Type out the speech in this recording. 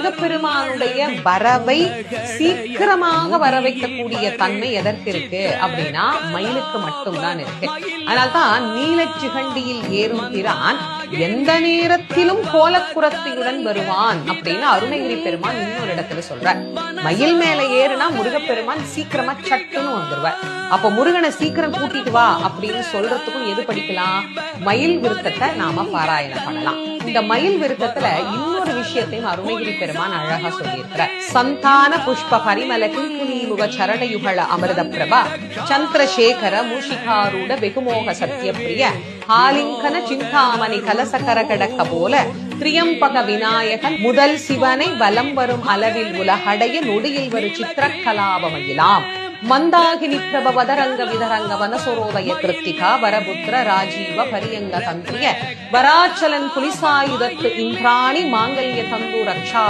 முருகப்பெருமானுடைய வரவை சீக்கிரமாக வர வைக்கக்கூடிய தன்மை எதற்கு இருக்கு அப்படின்னா மயிலுக்கு மட்டும்தான் இருக்கு. அதனால்தான் நீலச்சிகண்டியில் ஏறும் பிரான் எந்த நேரத்திலும் கோலக்குரத்தியுடன் வருவான் அப்படின்னு அருணகிரி பெருமான் இன்னொரு இடத்துல சொல்றார். மயில் மேல ஏறுனா முருகப்பெருமான் சீக்கிரமா சட்டுன்னு வந்துருவார். அப்ப முருகனை சீக்கிரம் கூட்டிட்டு வா அப்படின்னு சொல்றதுக்கும் எது படிக்கலாம்? மயில் விருத்தத்தை நாம பாராயணம் பண்ணலாம். இந்த மயில் விருத்தத்துல இன்னொரு விஷயத்தையும் அருணகிரி பெருமான் அழகா சொல்லியிருக்கிறார். சந்தான புஷ்ப பரிமல கிங்கினி முக சரணயுகள அமிர்த பிரபா சந்திரசேகர மூஷிகாரூட வெகுமோக சத்யப்பிரிய ஆலிங்கன சிந்தாமணி கலசகர கடக்க போல திரியம்பக விநாயகன் முதல் சிவனை வலம் வரும் அளவில் உலகடைய நொடியில் வரும் சித்திரக்கலாபமயிலாம் மந்தாகினி பிரப வதரங்க விதரங்க வனசோரோதய கிருத்திகா வரபுத்திர ராஜீவ பரியங்க தந்திரிய வராச்சலன் புலிசாயுதத்து இந்திராணி மாங்கல்ய தந்து ரக்ஷா